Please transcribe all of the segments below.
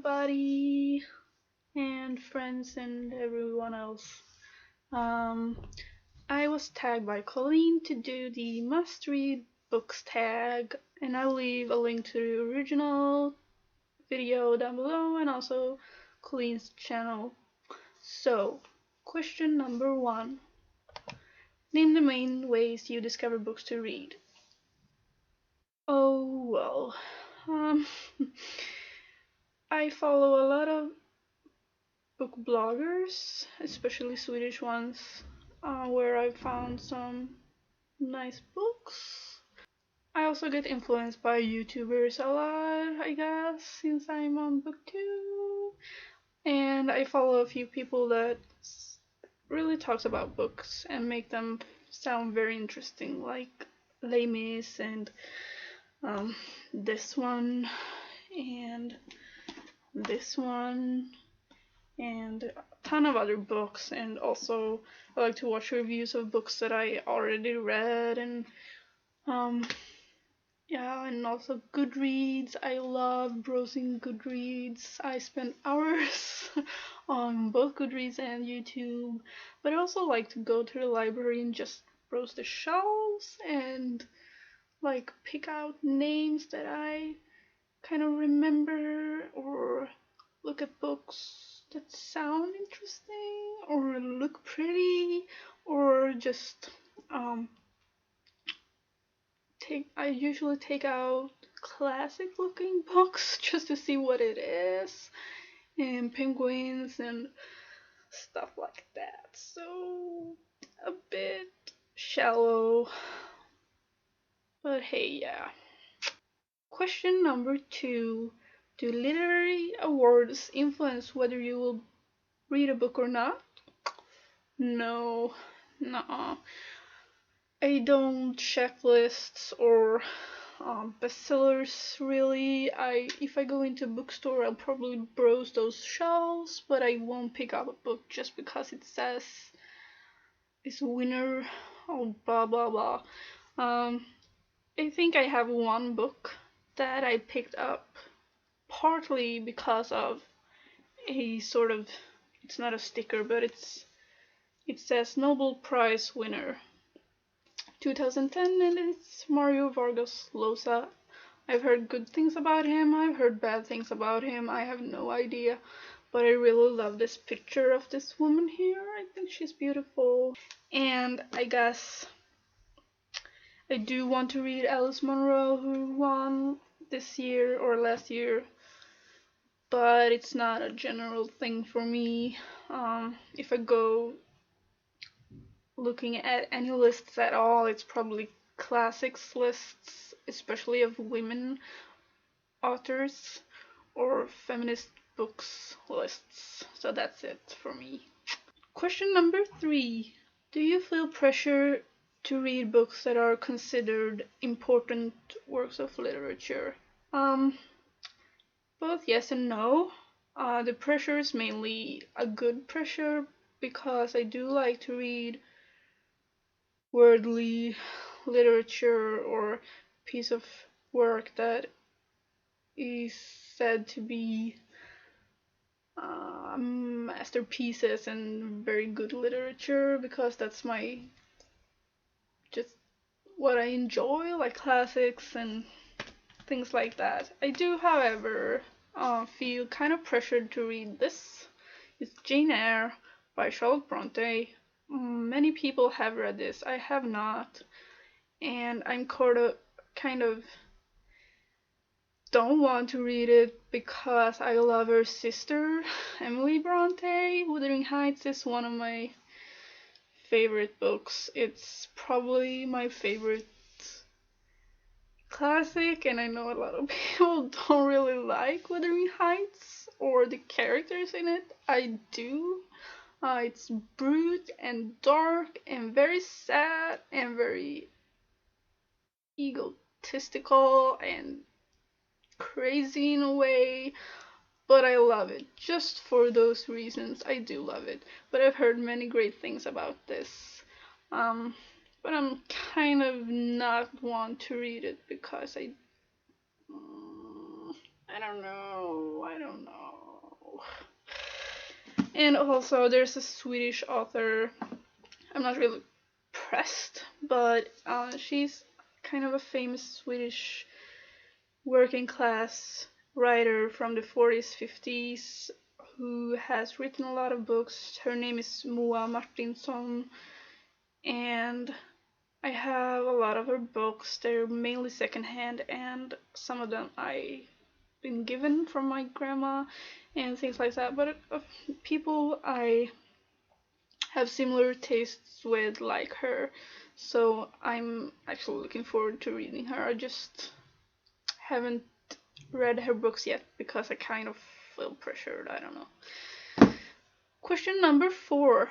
everybody and friends and everyone else. Um, I was tagged by Colleen to do the must read books tag, and I'll leave a link to the original video down below and also Colleen's channel. So, question number 1. Name the main ways you discover books to read. Oh, well. I follow a lot of book bloggers, especially Swedish ones, where I found some nice books. I also get influenced by YouTubers a lot, I guess, since I'm on booktube. And I follow a few people that really talks about books and make them sound very interesting, like Les Mis and this one and this one and a ton of other books. And also I like to watch reviews of books that I already read, and yeah, and also Goodreads. I love browsing Goodreads. I spend hours on both Goodreads and YouTube, but I also like to go to the library and just browse the shelves and like pick out names that I kind of remember, or look at books that sound interesting or look pretty, or just I usually take out classic looking books just to see what it is, and penguins and stuff like that. So a bit shallow, but hey, yeah. Question number 2. Do literary awards influence whether you will read a book or not? No, nuh-uh. I don't check lists or bestsellers really. If I go into a bookstore, I'll probably browse those shelves, but I won't pick up a book just because it says it's a winner or blah blah blah. I think I have one book that I picked up partly because of a sort of, it's not a sticker, but it says Nobel Prize winner 2010, and it's Mario Vargas Llosa. I've heard good things about him, I've heard bad things about him, I have no idea, but I really love this picture of this woman here. I think she's beautiful, and I guess I do want to read Alice Munro, who won this year or last year, but it's not a general thing for me. If I go looking at any lists at all, it's probably classics lists, especially of women authors, or feminist books lists. So that's it for me. Question number 3. Do you feel pressure to read books that are considered important works of literature? Both yes and no. The pressure is mainly a good pressure, because I do like to read worldly literature or piece of work that is said to be masterpieces and very good literature, because that's just what I enjoy, like classics and things like that. I do, however, feel kind of pressured to read this. It's Jane Eyre by Charlotte Bronte. Many people have read this. I have not, and I'm kind of don't want to read it because I love her sister, Emily Bronte. Wuthering Heights is one of my favorite books. It's probably my favorite classic, and I know a lot of people don't really like Wuthering Heights or the characters in it. I do. It's brute and dark and very sad and very egotistical and crazy in a way, but I love it. Just for those reasons, I do love it. But I've heard many great things about this. But I'm kind of not want to read it because I don't know. And also there's a Swedish author. I'm not really pressed, but she's kind of a famous Swedish working class writer from the 40s, 50s who has written a lot of books. Her name is Moa Martinsson, and I have a lot of her books. They're mainly secondhand, and some of them I've been given from my grandma and things like that. But people I have similar tastes with, like her, so I'm actually looking forward to reading her. I just haven't read her books yet because I kind of feel pressured. I don't know. Question number 4.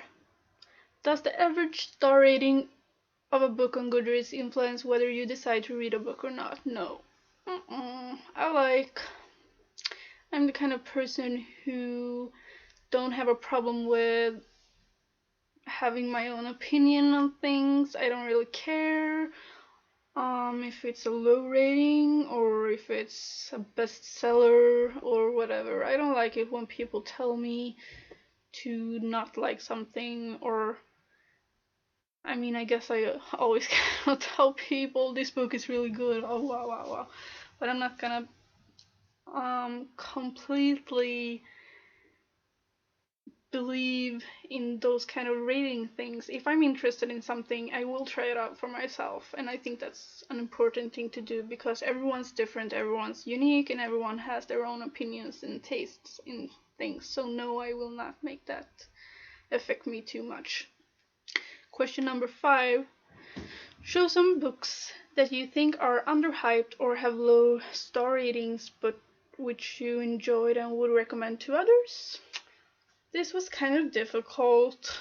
Does the average star rating of a book on Goodreads influence whether you decide to read a book or not? No. I'm the kind of person who don't have a problem with having my own opinion on things. I don't really care if it's a low rating or if it's a bestseller or whatever. I don't like it when people tell me to not like something, or I guess I always kind of tell people this book is really good. Oh wow, wow, wow. But I'm not gonna completely believe in those kind of rating things. If I'm interested in something, I will try it out for myself, and I think that's an important thing to do because everyone's different, everyone's unique, and everyone has their own opinions and tastes in things. So no, I will not make that affect me too much. Question number 5. Show some books that you think are underhyped or have low star ratings but which you enjoyed and would recommend to others. This was kind of difficult.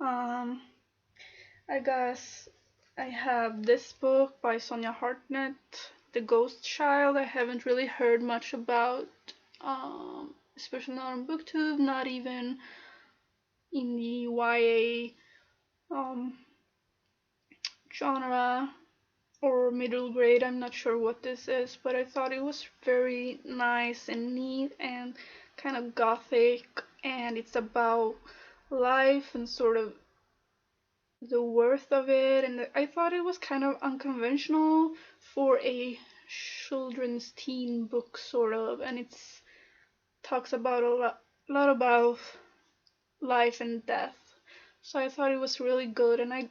I guess I have this book by Sonia Hartnett, The Ghost Child. I haven't really heard much about, especially not on BookTube, not even in the YA genre or middle grade. I'm not sure what this is, but I thought it was very nice and neat and kind of gothic, and it's about life and sort of the worth of it, and I thought it was kind of unconventional for a children's teen book sort of, and it's talks about a lot about life and death. So I thought it was really good, and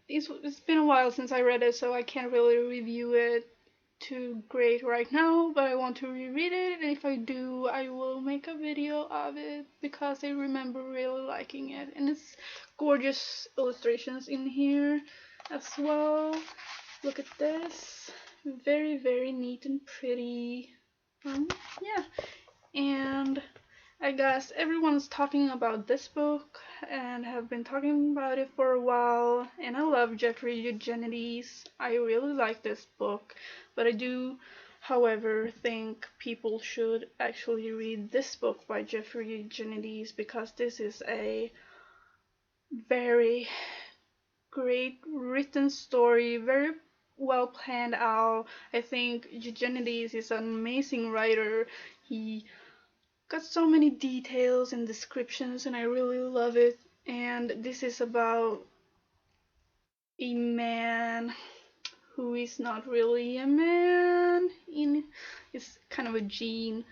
it's been a while since I read it, so I can't really review it too great right now, but I want to reread it, and if I do, I will make a video of it because I remember really liking it, and it's gorgeous illustrations in here as well. Look at this, very, very neat and pretty. Yeah, and I guess everyone's talking about this book and have been talking about it for a while, and I love Jeffrey Eugenides. I really like this book, but I do, however, think people should actually read this book by Jeffrey Eugenides because this is a very great written story, very well planned out. I think Eugenides is an amazing writer. He got so many details and descriptions, and I really love it. And this is about a man who is not really a man. It's kind of a gene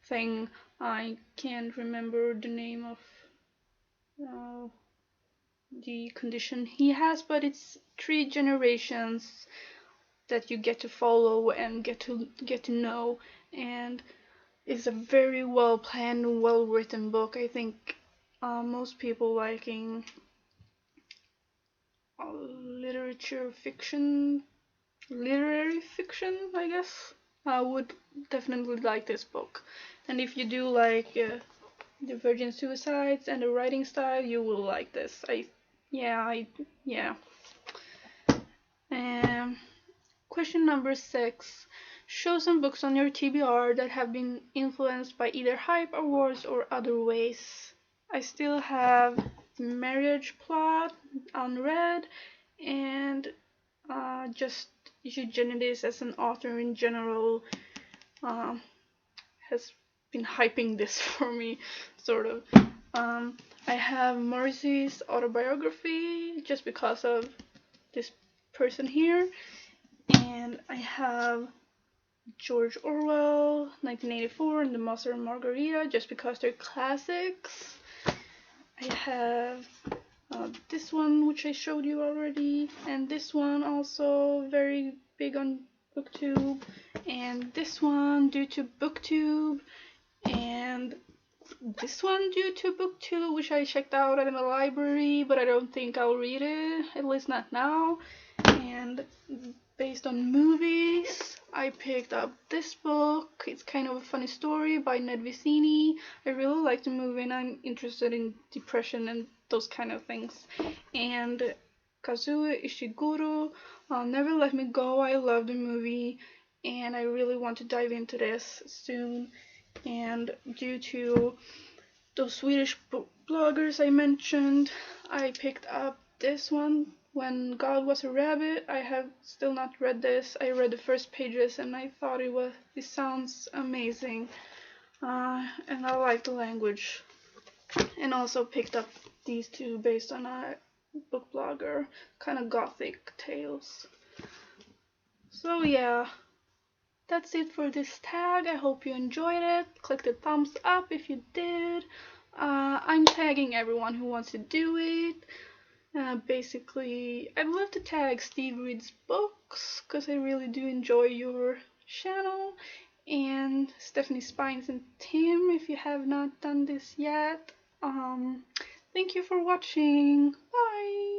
thing. I can't remember the name of the condition he has, but it's 3 generations that you get to follow and get to know, and it's a very well planned, well written book. I think most people liking literary fiction, I guess, would definitely like this book. And if you do like the Virgin Suicides and the writing style, you will like this. Yeah. Question number 6. Show some books on your TBR that have been influenced by either hype, awards, or other ways. I still have Marriage Plot unread, and just Eugenides as an author in general has been hyping this for me, sort of. I have Morrissey's autobiography just because of this person here, and I have George Orwell, 1984, and The Monster and Margarita just because they're classics. I have this one, which I showed you already, and this one also very big on BookTube, and this one due to BookTube, and this one due to BookTube, which I checked out in the library, but I don't think I'll read it, at least not now. And based on movies, I picked up this book. It's kind of a funny story by Ned Vicini. I really like the movie and I'm interested in depression and those kind of things. And Kazuo Ishiguro, Never Let Me Go. I love the movie and I really want to dive into this soon. And due to those Swedish bloggers I mentioned, I picked up this one, When God Was a Rabbit. I have still not read this. I read the first pages and I thought it sounds amazing, and I like the language. And also picked up these two based on a book blogger, kind of gothic tales. So yeah, that's it for this tag. I hope you enjoyed it. Click the thumbs up if you did. I'm tagging everyone who wants to do it. Basically, I'd love to tag Stevereadsbooks because I really do enjoy your channel, and StephanieSpines and Tim if you have not done this yet. Thank you for watching. Bye!